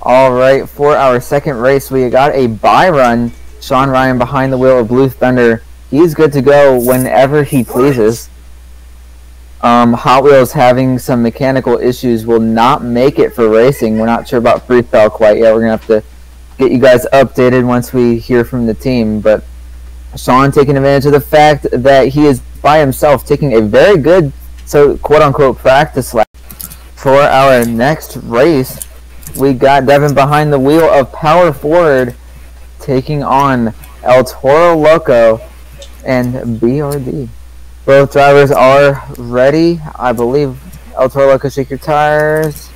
Alright, for our second race, we got a bye run. Sean Ryan behind the wheel of Blue Thunder. He's good to go whenever he pleases. Hot Wheels having some mechanical issues will not make it for racing. We're not sure about freestyle quite yet. We're going to have to get you guys updated once we hear from the team. But Sean taking advantage of the fact that he is by himself, taking a very good, so quote-unquote, practice lap. For our next race, we got Devin behind the wheel of Power Forward, taking on El Toro Loco and BRD. Both drivers are ready. I believe El Toro Loco, shake your tires.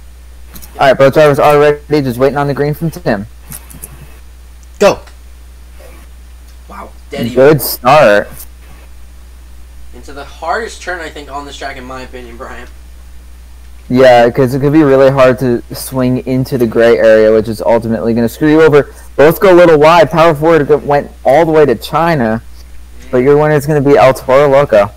Alright, both drivers are ready, just waiting on the green from Tim. Go! Wow, dead even. Good start. Into the hardest turn, I think, on this track, in my opinion, Brian. Yeah, because it could be really hard to swing into the gray area, which is ultimately going to screw you over. Both go a little wide. Power Forward went all the way to China, but your winner is going to be El Toro Loco.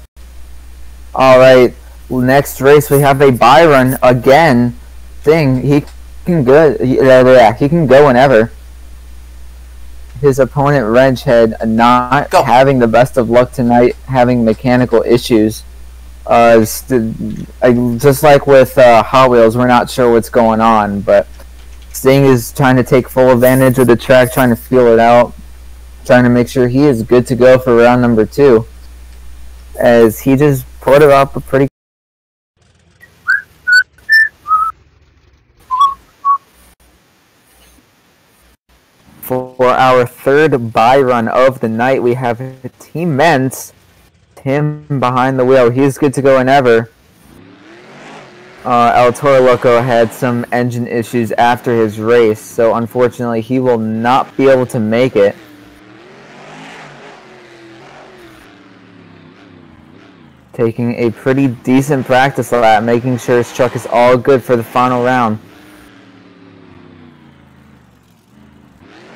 Alright, next race we have a bye run again. Thing, he can go. Yeah, he can go whenever. His opponent Wrenchhead not having the best of luck tonight, having mechanical issues. Just like with Hot Wheels, we're not sure what's going on, but Sting is trying to take full advantage of the track, trying to feel it out, trying to make sure he is good to go for round number 2, as he just put it up a pretty. For our third bye run of the night, we have Team Men's. Tim behind the wheel. He's good to go whenever. El Toro Loco had some engine issues after his race, so unfortunately he will not be able to make it. Taking a pretty decent practice lap, making sure his truck is all good for the final round.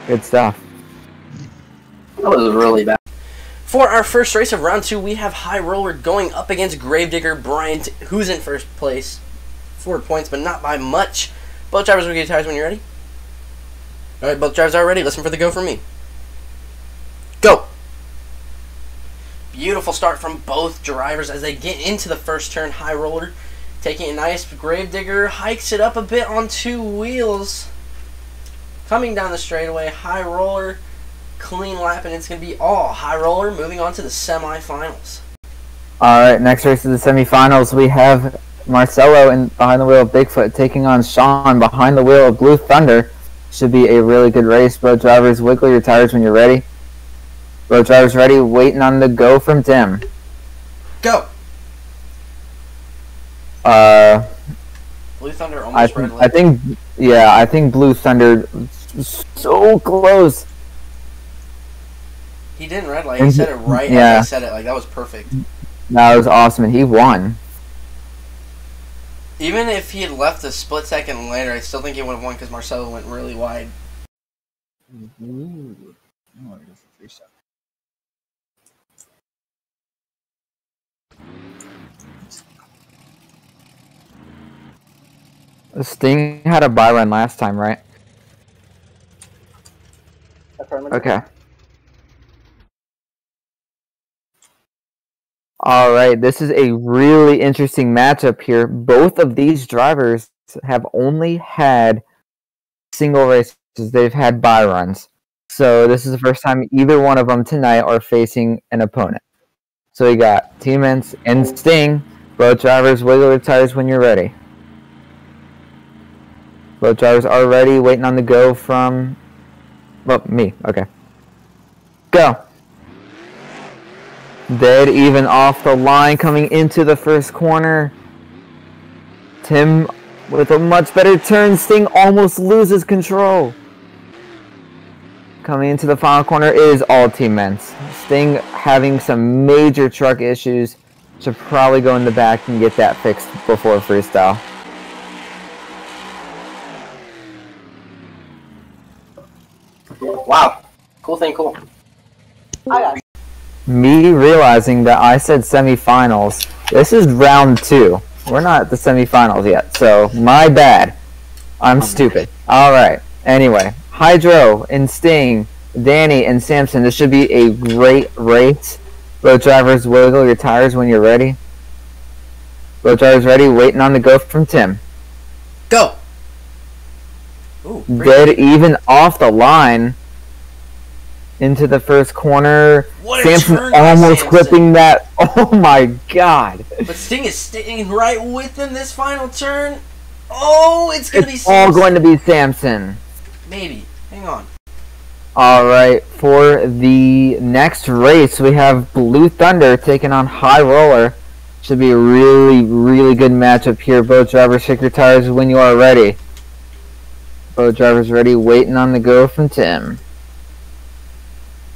Good stuff. That was really bad. For our first race of round 2, we have High Roller going up against Gravedigger Bryant, who's in first place. 4 points, but not by much. Both drivers will get tires when you're ready. Alright, both drivers are ready. Listen for the go from me. Go! Beautiful start from both drivers as they get into the first turn. High Roller taking it nice. Gravedigger hikes it up a bit on 2 wheels. Coming down the straightaway, High Roller, clean lap, and it's going to be all High Roller moving on to the semifinals. Alright, next race is the semifinals. We have Marcelo behind the wheel of Bigfoot taking on Sean behind the wheel of Blue Thunder. Should be a really good race. Both drivers, wiggle your tires when you're ready. Both drivers ready, waiting on the go from Tim. Go! Blue Thunder almost red lit. I think Blue Thunder so close. He didn't red light. He said it right as I said it. Like, that was perfect. That was awesome, and he won. Even if he had left a split second later, I still think he would have won because Marcelo went really wide. Ooh. Sting had a bye run last time, right? Okay. Alright, this is a really interesting matchup here. Both of these drivers have only had single races. They've had bye runs. So this is the first time either one of them tonight are facing an opponent. So we got Team Ents and Sting. Both drivers, wiggle their tires when you're ready. Both drivers are ready, waiting on the go from... well, me. Okay. Go! Dead even off the line, coming into the first corner. Tim with a much better turn. Sting almost loses control. Coming into the final corner is all Team Men's. Sting having some major truck issues. Should probably go in the back and get that fixed before freestyle. Wow. Cool thing, cool. Me realizing that I said semifinals. This is round 2. We're not at the semifinals yet, so my bad. I'm stupid. Alright, anyway. Hydro and Sting, Danny and Samson. This should be a great race. Both drivers wiggle your tires when you're ready. Both drivers ready, waiting on the go from Tim. Go! Ooh, dead even off the line. Into the first corner. Samson almost clipping that. Oh my god. But Sting is staying right with him this final turn. Oh, it's going to be Samson. All going to be Samson. Maybe. Hang on. Alright, for the next race, we have Blue Thunder taking on High Roller. Should be a really, really good matchup here. Both drivers shake your tires when you are ready. Both drivers ready, waiting on the go from Tim.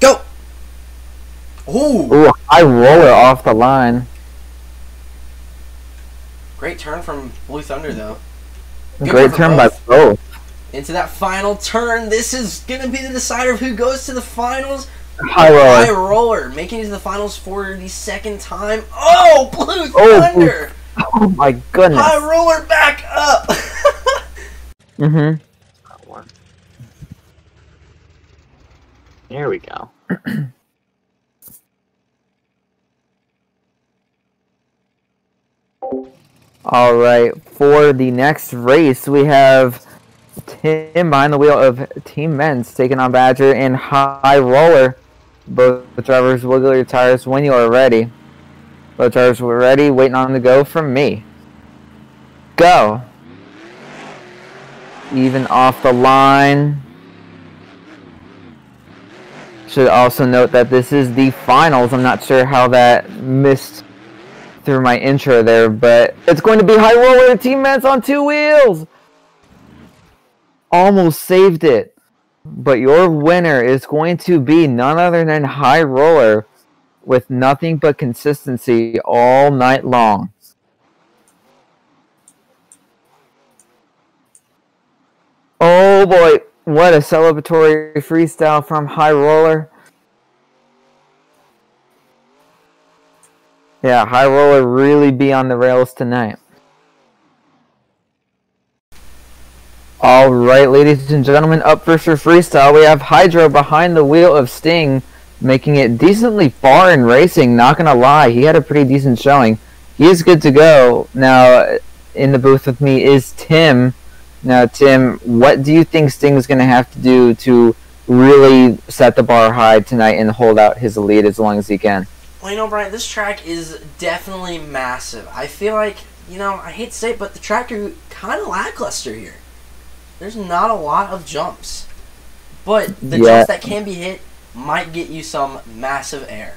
Go! Ooh! Ooh, High Roller off the line. Great turn from Blue Thunder, though. Good Great turn by both. Into that final turn. This is going to be the decider of who goes to the finals. High Roller. High Roller making it to the finals for the second time. Oh, Blue Thunder! Oh my goodness. High Roller back up! Mm-hmm. There we go. Alright, for the next race, we have Tim behind the wheel of Team Men's taking on Badger and High Roller. Both drivers wiggle your tires when you are ready. Both drivers were ready, waiting on the go from me. Go! Even off the line. Should also note that this is the finals. I'm not sure how that missed through my intro there, but it's going to be High Roller and Team Men's on two wheels! Almost saved it. But your winner is going to be none other than High Roller with nothing but consistency all night long. Oh boy, what a celebratory freestyle from High Roller. Yeah, High Roller really be on the rails tonight. Alright, ladies and gentlemen, up first for freestyle, we have Hydro behind the wheel of Sting, making it decently far in racing, not gonna lie, he had a pretty decent showing. He is good to go. Now, in the booth with me is Tim. Now, Tim, what do you think Sting's gonna have to do to really set the bar high tonight and hold out his lead as long as he can? Well, you know, Brian, this track is definitely massive. I feel like, you know, I hate to say it, but the track is kind of lackluster here. There's not a lot of jumps. But the jumps that can be hit might get you some massive air.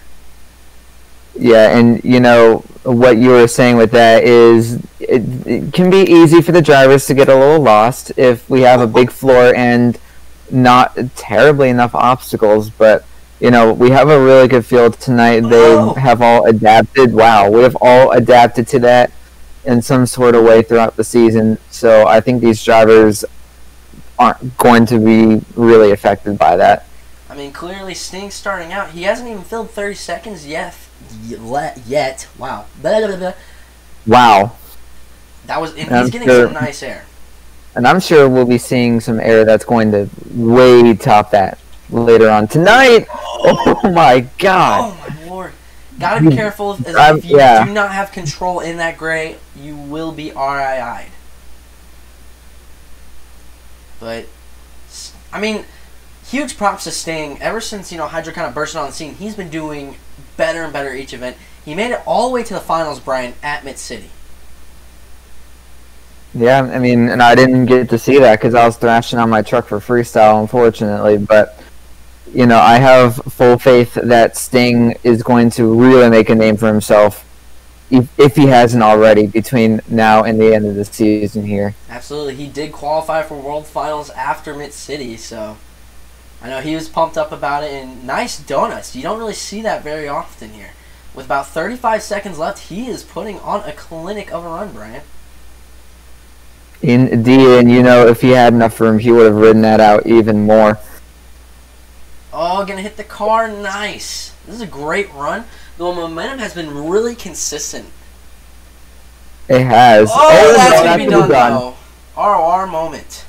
Yeah, and, you know, what you were saying with that is it can be easy for the drivers to get a little lost if we have a big floor and not terribly enough obstacles, but you know, we have a really good field tonight. They have all adapted. Wow, we have all adapted to that in some sort of way throughout the season. So I think these drivers aren't going to be really affected by that. I mean, clearly Sting starting out, he hasn't even filled 30 seconds yet. Wow. Blah, blah, blah. Wow. That was, and he's getting some nice air. And I'm sure we'll be seeing some air that's going to way top that later on tonight. Oh my god. Oh my lord. Gotta be careful if you do not have control in that gray, you will be RII'd. But, I mean, huge props to Sting. Ever since, you know, Hydro kind of burst on the scene, he's been doing better and better each event. He made it all the way to the finals, Brian, at Mid-City. Yeah, I mean, and I didn't get to see that because I was thrashing on my truck for freestyle, unfortunately. But, you know, I have full faith that Sting is going to really make a name for himself, if he hasn't already, between now and the end of the season here. Absolutely. He did qualify for World Finals after Mid-City, so I know he was pumped up about it. And nice donuts. You don't really see that very often here. With about 35 seconds left, he is putting on a clinic of a run, Brian. Indeed, and you know, if he had enough room, he would have ridden that out even more. Oh, gonna hit the car. Nice. This is a great run. The momentum has been really consistent. It has. Oh, that's gonna be done, though. ROR moment.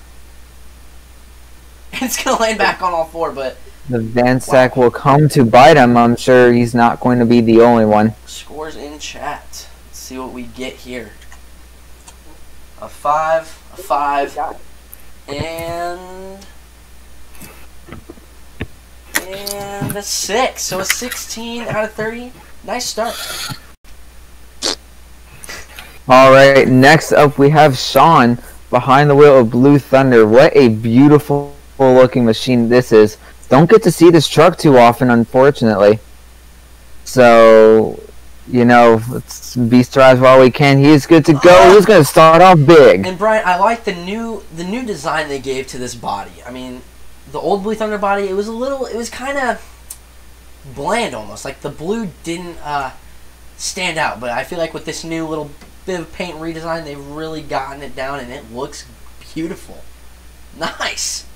It's going to land back on all four, but... The Van Sack will come to bite him. I'm sure he's not going to be the only one. Scores in chat. Let's see what we get here. A 5, a 5, and a 6. So a 16 out of 30. Nice start. Alright, next up we have Sean behind the wheel of Blue Thunder. What a beautiful looking machine this is. Don't get to see this truck too often, unfortunately. So, you know, let's beast rise while we can. He's good to go. He's going to start off big. And Brian, I like the new design they gave to this body. I mean, the old Blue Thunder body, it was kind of bland almost. Like the blue didn't stand out, but I feel like with this new little bit of paint redesign, they've really gotten it down, and it looks beautiful. Nice.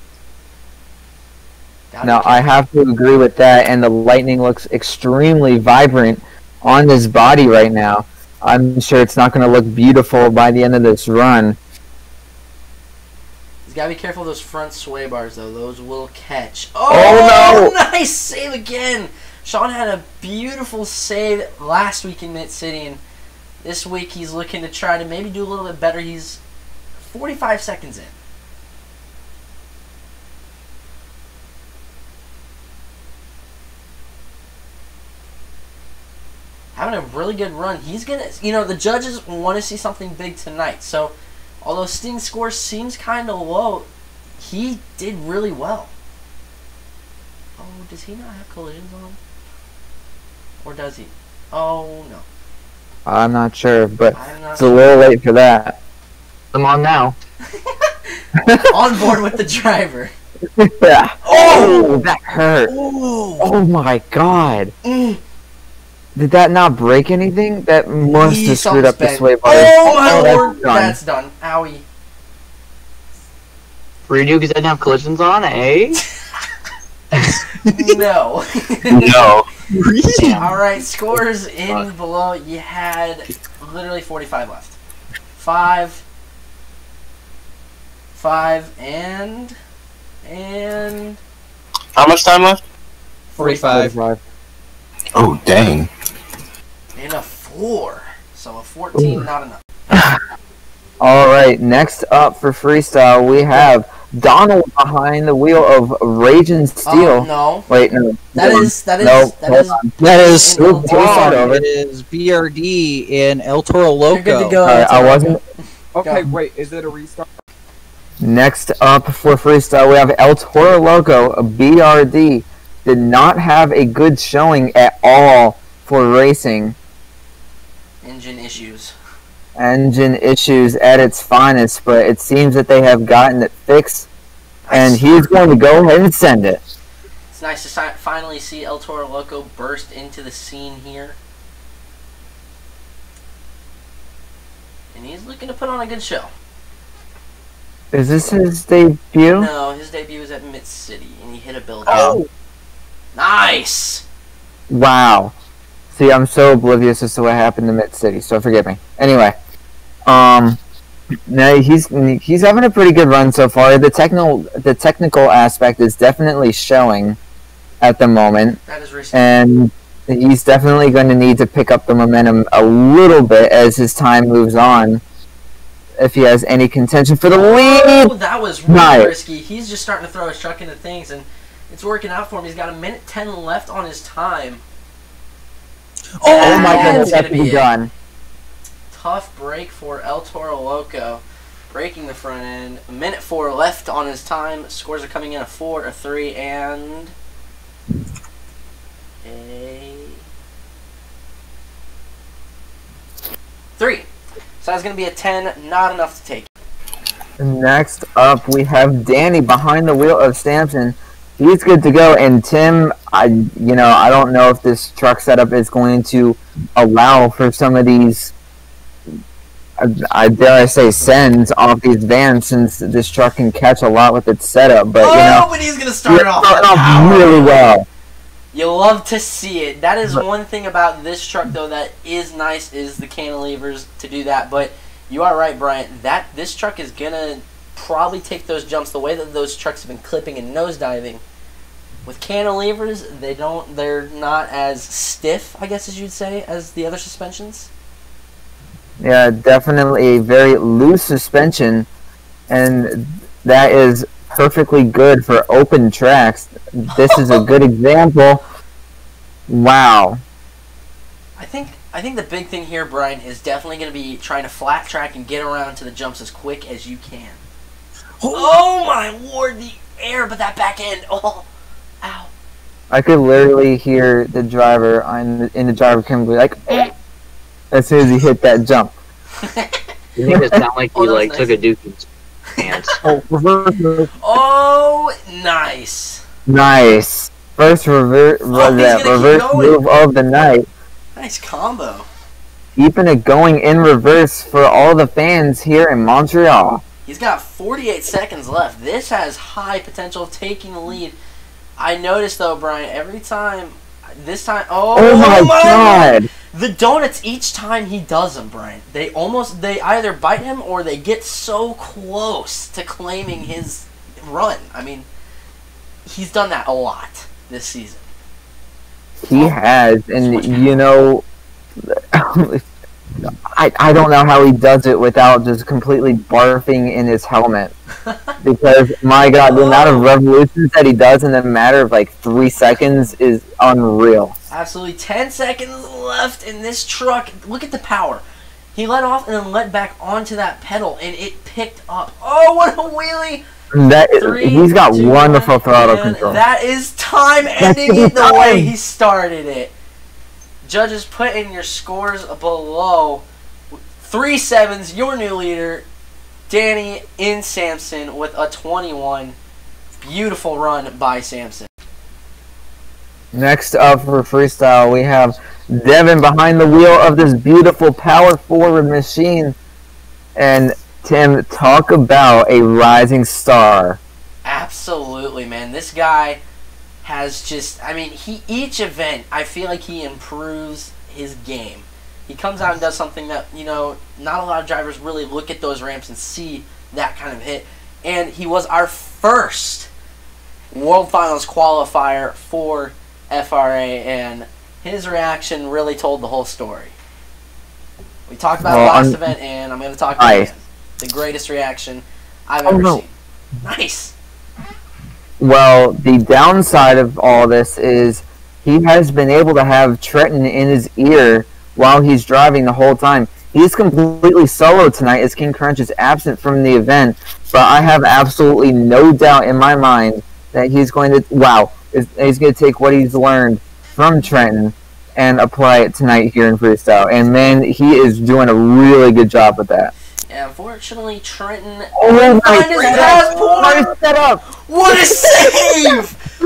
Now, I have to agree with that, and the lightning looks extremely vibrant on this body right now. I'm sure it's not going to look beautiful by the end of this run. He's got to be careful of those front sway bars, though. Those will catch. Oh, no! Nice save again! Sean had a beautiful save last week in Mid-City, and this week he's looking to try to maybe do a little bit better. He's 45 seconds in. Having a really good run. He's going to, you know, the judges want to see something big tonight. So, although Sting's score seems kind of low, he did really well. Oh, does he not have collisions on him? Or does he? Oh, no. I'm not sure, but it's a little late for that. I'm on now. On board with the driver. Yeah. Oh, that hurt. Ooh. Oh, my God. Did that not break anything? That must have screwed up the sway bar. Oh my lord, that's done. Owie. Redo because I didn't have collisions on, eh? No. No. Alright, scores in below. You had literally 45 left. 5, and... How much time left? 45. Oh, dang. And a 4. So a 14, not enough. Alright, next up for freestyle, we have Donald behind the wheel of Raging Steel. Oh, no. Wait, no. That is BRD in El Toro Loco. You're good to go. I wasn't. Okay, wait, is it a restart? Next up for freestyle, we have El Toro Loco, a BRD. Did not have a good showing at all for racing. Engine issues. Engine issues at its finest, but it seems that they have gotten it fixed, and he's going to go ahead and send it. It's nice to finally see El Toro Loco burst into the scene here. And he's looking to put on a good show. Is this his debut? No, his debut was at Mid-City, and he hit a build. Oh! Nice! Wow. See, I'm so oblivious as to what happened to Mid-City, so forgive me. Anyway, no, he's having a pretty good run so far. The technical aspect is definitely showing at the moment. That is risky. And he's definitely going to need to pick up the momentum a little bit as his time moves on, if he has any contention for the lead. Oh, that was really risky. He's just starting to throw his truck into things, and it's working out for him. He's got 1:10 left on his time. Oh my goodness, that's done. Tough break for El Toro Loco. Breaking the front end. 1:04 left on his time. Scores are coming in a 4, a 3, and a 3. So that's going to be a 10. Not enough to take. Next up, we have Danny behind the wheel of Stampson. He's good to go, and Tim, I don't know if this truck setup is going to allow for some of these, I dare I say, sends off these vans, since this truck can catch a lot with its setup. But but he's gonna start off really well. You love to see it. That is one thing about this truck, though, that is nice, is the cantilevers to do that. But you are right, Bryant. This truck is gonna probably take those jumps the way that those trucks have been clipping and nosediving. With cantilevers, they're not as stiff, I guess as you'd say, as the other suspensions. Yeah, definitely a very loose suspension, and that is perfectly good for open tracks. This is a good example. Wow. I think the big thing here, Brian, is definitely going to be trying to flat track and get around to the jumps as quick as you can. Oh my lord, the air, but that back end. Oh, ow. I could literally hear the driver in the driver cam be like, as soon as he hit that jump. You make it sound like he nice. took a duke in his pants. Oh, nice. Nice. First reverse move of the night. Nice combo. Keeping it going in reverse for all the fans here in Montreal. He's got 48 seconds left. This has high potential of taking the lead. I noticed, though, Brian, every time... This time... Oh my God! The donuts, each time he does them, Brian, they either bite him or they get so close to claiming his run. I mean, he's done that a lot this season. He has, and you know, I don't know how he does it without just completely barfing in his helmet. Because, my God, the amount of revolutions that he does in a matter of like 3 seconds is unreal. Absolutely. 10 seconds left in this truck. Look at the power. He let off and then let back onto that pedal, and it picked up. Oh, what a wheelie! He's got wonderful throttle control. That is time ending it the way he started it. Judges, put in your scores below. 3 sevens, your new leader, Danny in Samson with a 21. Beautiful run by Samson. Next up for freestyle, we have Devin behind the wheel of this beautiful power forward machine. And Tim, talk about a rising star. Absolutely, man. This guy has just, I mean, each event, I feel like he improves his game. He comes out and does something that, you know, not a lot of drivers really look at those ramps and see that kind of hit. And he was our first World Finals qualifier for FRA, and his reaction really told the whole story. We talked about the last event, and I'm going to talk about it. The greatest reaction I've ever seen. Nice. Well, the downside of all this is he has been able to have Trenton in his ear while he's driving the whole time. He's completely solo tonight as King Crunch is absent from the event, but I have absolutely no doubt in my mind that he's going to, he's going to take what he's learned from Trenton and apply it tonight here in freestyle. And man, he is doing a really good job with that. Yeah, unfortunately, Trenton. Oh my setup! What a save!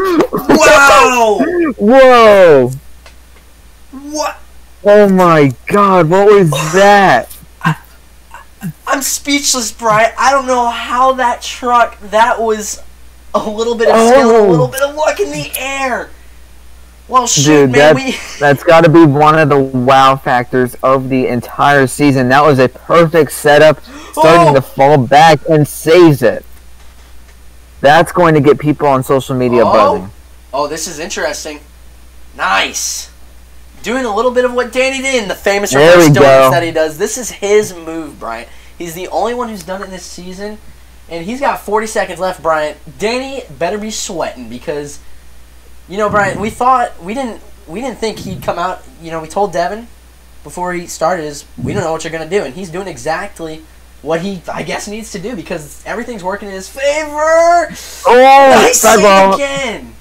Wow! Whoa! What? Oh my God! What was that? I'm speechless, Brian. I don't know how that truck. That was a little bit of skill, a little bit of luck in the air. Well, shoot, dude, man, that's got to be one of the wow factors of the entire season. That was a perfect setup, starting to fall back and saves it. That's going to get people on social media buzzing. Oh, this is interesting. Nice. Doing a little bit of what Danny did in the famous reverse donuts that he does. This is his move, Brian. He's the only one who's done it this season, and he's got 40 seconds left, Brian. Danny better be sweating because... You know, Brian, we didn't think he'd come out. You know, we told Devin before he started we don't know what you're going to do. And he's doing exactly what he, I guess, needs to do because everything's working in his favor. Oh, nice save again.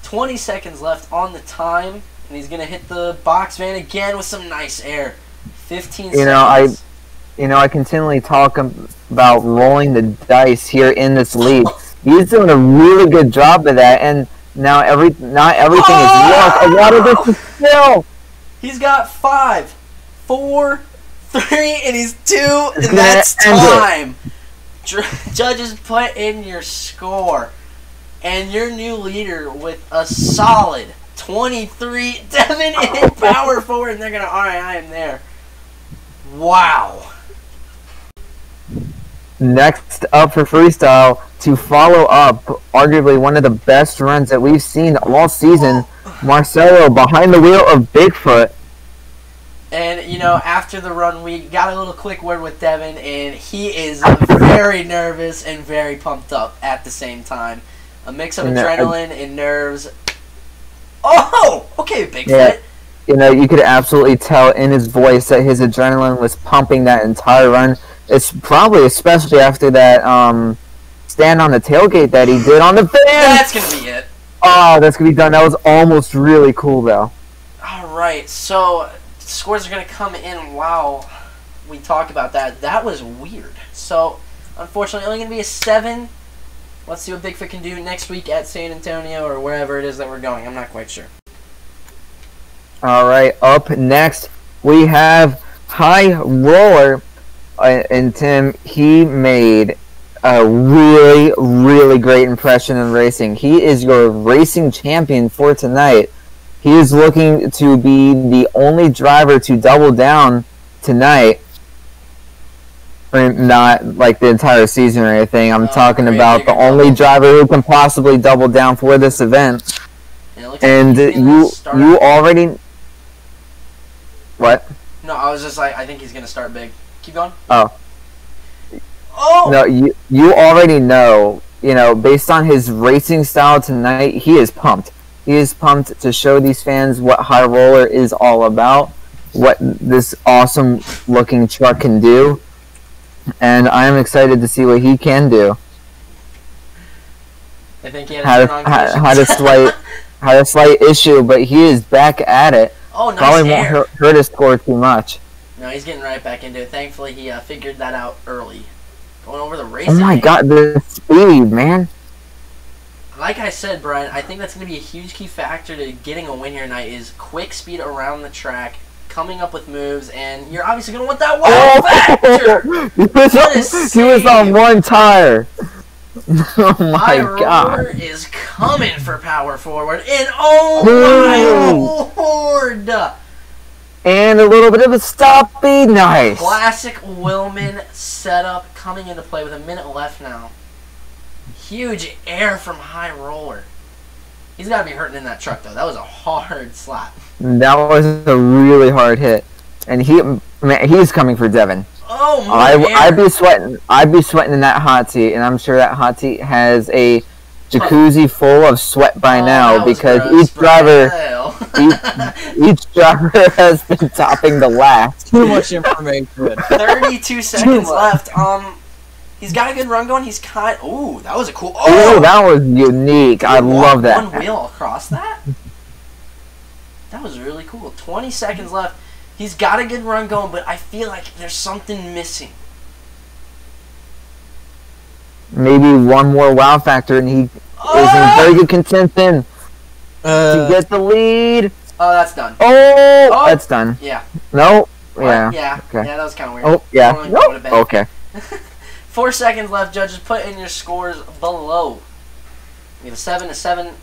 20 seconds left on the time. And he's going to hit the box van again with some nice air. 15 seconds. I continually talk about rolling the dice here in this league. He's doing a really good job of that. And not everything is luck. A lot of this is skill. He's got 5, 4, 3, and he's 2, and that's time. Judges, put in your score. And your new leader with a solid 23. Devin in power forward, and they're going to RII him there. Wow. next up for freestyle to follow up arguably one of the best runs that we've seen all season, Marcelo behind the wheel of Bigfoot. And, you know, after the run, we got a little quick word with Devin, and he is very nervous and very pumped up at the same time. A mix of adrenaline and nerves. Oh! Okay, Bigfoot. Yeah. You know, you could absolutely tell in his voice that his adrenaline was pumping that entire run. It's probably, especially after that stand on the tailgate that he did on the fan. That's going to be it. Oh, that's going to be done. That was almost really cool, though. All right, so scores are going to come in while we talk about that. That was weird. So, unfortunately, only going to be a 7. Let's see what Bigfoot can do next week at San Antonio or wherever it is that we're going. I'm not quite sure. All right, up next we have High Roller, and Tim. He made a really, really great impression in racing. He is your racing champion for tonight. He is looking to be the only driver to double down tonight. Or not like the entire season or anything. I'm talking about the only driver who can possibly double down for this event. And you already. What? No, I was just like, I think he's gonna start big. Keep going. Oh. Oh. No, you already know. You know, based on his racing style tonight, he is pumped. He is pumped to show these fans what High Roller is all about, what this awesome looking truck can do. And I am excited to see what he can do. I think he had a slight issue, but he is back at it. Oh, nice. Probably won't hurt his score too much. No, he's getting right back into it. Thankfully, he figured that out early. Going over the racing. Oh my god, the speed, man. Like I said, Brian, I think that's going to be a huge key factor to getting a win here tonight is quick speed around the track, coming up with moves, and you're obviously going to want that wow factor! He was on one tire. Oh my god. Roller is coming for power forward, and oh my lord! And a little bit of a stoppy, nice. Classic Willman setup coming into play with a minute left now. Huge air from High Roller. He's got to be hurting in that truck, though. That was a hard slap. That was a really hard hit. And he's coming for Devin. Oh, my I'd be sweating in that hot seat, and I'm sure that hot seat has a jacuzzi full of sweat by now because each driver has been topping the last. Too much information. 32 seconds left. He's got a good run going. He's kind. Ooh, that was a cool. Oh, that was unique. I love that. One wheel across that. That was really cool. 20 seconds left. He's got a good run going, but I feel like there's something missing. Maybe one more wow factor, and he is in very good contention to get the lead. Oh, that's done. Oh, that's done. Yeah. No. What? Yeah. Yeah. Okay. Yeah, that was kind of weird. Oh, yeah. Nope. Okay. 4 seconds left. Judges, put in your scores below. We have a 7, a 7,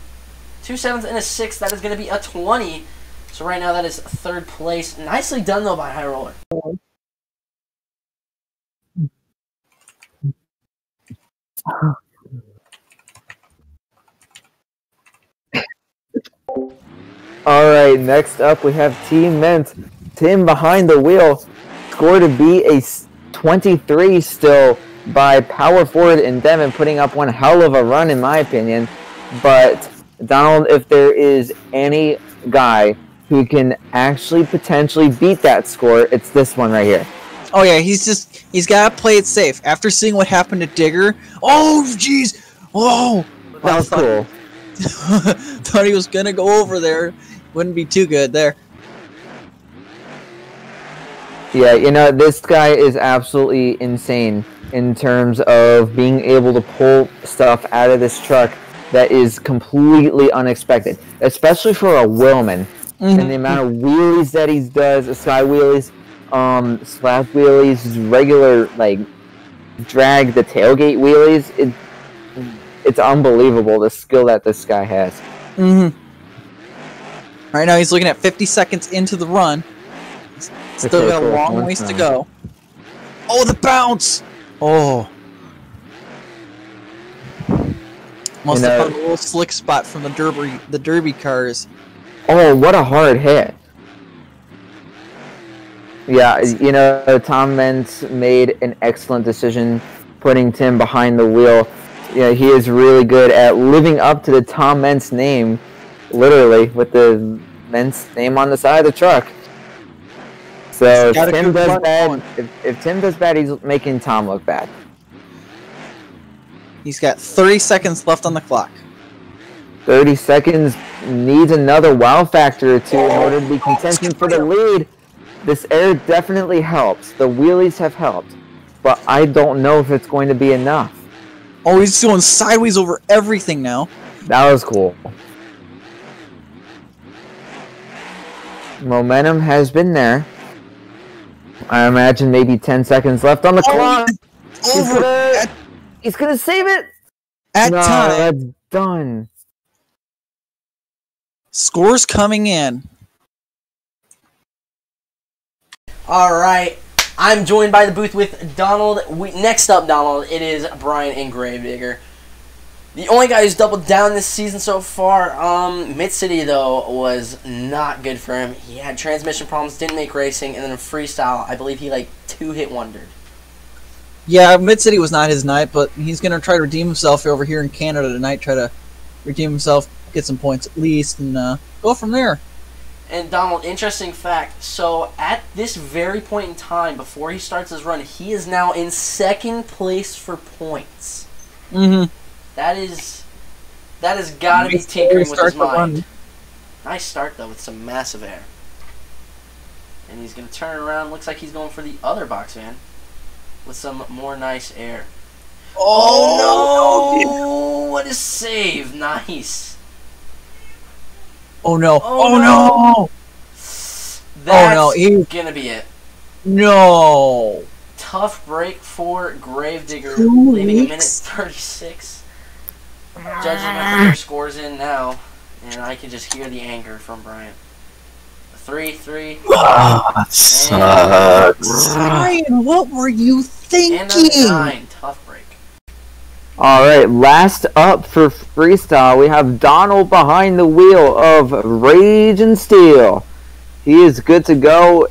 2 7s, and a 6. That is going to be a 20. So right now that is third place. Nicely done, though, by High Roller. Alright, next up we have Team Mint. Tim behind the wheel. Score to be a 23 still by Power Forward and Devin, putting up one hell of a run in my opinion. But Donald, if there is any guy who can actually potentially beat that score, it's this one right here. Oh yeah, he's gotta play it safe. After seeing what happened to Digger, oh jeez, oh, that was cool. Thought he was gonna go over there. Wouldn't be too good there. Yeah, you know, this guy is absolutely insane in terms of being able to pull stuff out of this truck that is completely unexpected, especially for a Willman. And the amount of wheelies that he does, sky wheelies, slap wheelies, regular, like, drag the tailgate wheelies, it's unbelievable the skill that this guy has. Right now he's looking at 50 seconds into the run. Still got a long ways to go. Oh, the bounce! Oh, Must have found a little slick spot from the derby cars. Oh, what a hard hit. Yeah, Tom Meents made an excellent decision putting Tim behind the wheel. Yeah, he is really good at living up to the Tom Meents name, literally, with the Meents name on the side of the truck. So if Tim does bad, if Tim does bad, he's making Tom look bad. He's got 30 seconds left on the clock. 30 seconds, needs another wow factor or two in order to be contention for the lead. This air definitely helps. The wheelies have helped, but I don't know if it's going to be enough. Oh, he's going sideways over everything now. That was cool. Momentum has been there. I imagine maybe 10 seconds left on the clock. He's gonna save it. At time. That's done. Scores coming in. All right, I'm joined by the booth with Donald. Next up, Donald, it is Brian and Gravedigger. The only guy who's doubled down this season so far. Mid-City, though, was not good for him. He had transmission problems, didn't make racing, and then in freestyle, I believe he, two-hit wondered. Yeah, Mid-City was not his night, but he's going to try to redeem himself over here in Canada tonight, try to redeem himself, get some points at least, and go from there. And Donald, interesting fact, so at this very point in time, before he starts his run, he is now in second place for points. Mm-hmm. That has got to be tinkering with his mind. Nice start, though, with some massive air. And he's going to turn around. Looks like he's going for the other box van with some more nice air. Oh, no! What a save. Nice. Oh, no. Oh, no! That's going to be it. No! Tough break for Gravedigger, leaving a minute 36. Judges are going to put their scores in now, and I can just hear the anger from Bryant. 3-3. Oh, that sucks. Brian, what were you thinking? And a 9. Tough break. Alright, last up for freestyle, we have Donald behind the wheel of Rage and Steel. He is good to go.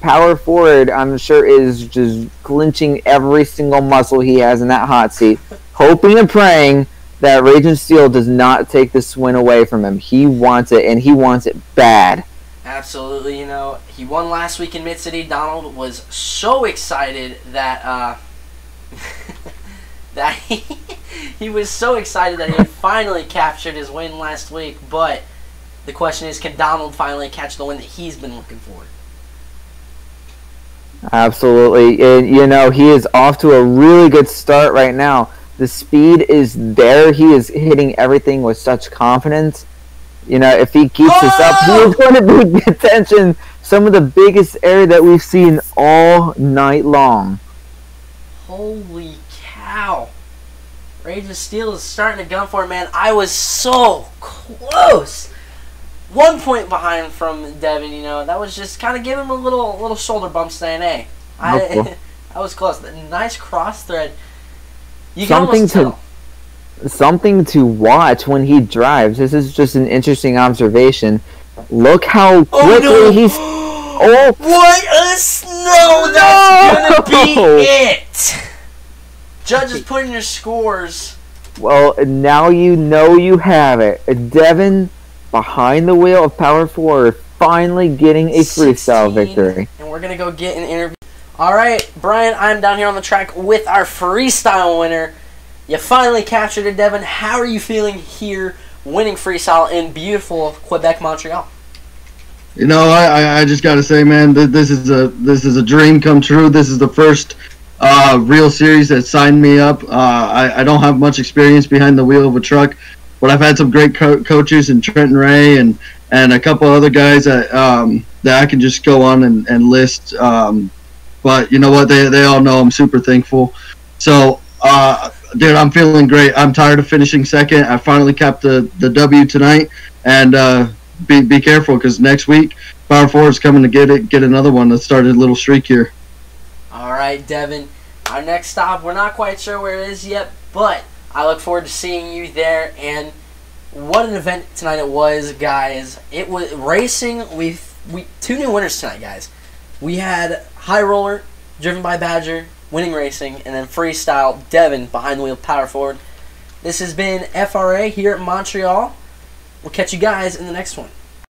Power forward, I'm sure, is just clenching every single muscle he has in that hot seat, hoping and praying that Rage and Steel does not take this win away from him. He wants it, and he wants it bad. Absolutely, he won last week in Mid-City. Donald was so excited that, he was so excited that he had finally captured his win last week, but the question is, can Donald finally catch the win that he's been looking for? Absolutely. And, he is off to a really good start right now. The speed is there. He is hitting everything with such confidence. If he keeps this up, he is going to be attention. Some of the biggest air that we've seen all night long. Holy cow. Rage of Steel is starting to gun for him, man. I was so close. 1 point behind from Devin, that was just kind of giving him a little shoulder bump saying, hey, I was close. Nice cross thread. You can almost tell. Something to watch when he drives. This is just an interesting observation. Look how quickly he's... Oh! What a snow! That's gonna be it! Judges putting your scores. Well, now you know you have it. Devin, behind the wheel of Power 4, finally getting a freestyle victory. And we're gonna go get an interview. Alright, Brian, I'm down here on the track with our freestyle winner. You finally captured it, Devin. How are you feeling here winning freestyle in beautiful Quebec, Montreal? I just got to say, man, this is a dream come true. This is the first real series that signed me up. I don't have much experience behind the wheel of a truck, but I've had some great coaches in Trenton Ray and a couple other guys that I can just go on and list. But you know what? They all know I'm super thankful. So, dude, I'm feeling great. I'm tired of finishing second. I finally capped the W tonight, and be careful because next week Power 4 is coming to get another one. Let's start a little streak here. All right, Devin. Our next stop, we're not quite sure where it is yet, but I look forward to seeing you there. And what an event tonight it was, guys. It was racing. We 2 new winners tonight, guys. We had High Roller, driven by Badger, winning racing, and then Freestyle, Devin, behind the wheel, power forward. This has been FRA here at Montreal. We'll catch you guys in the next one.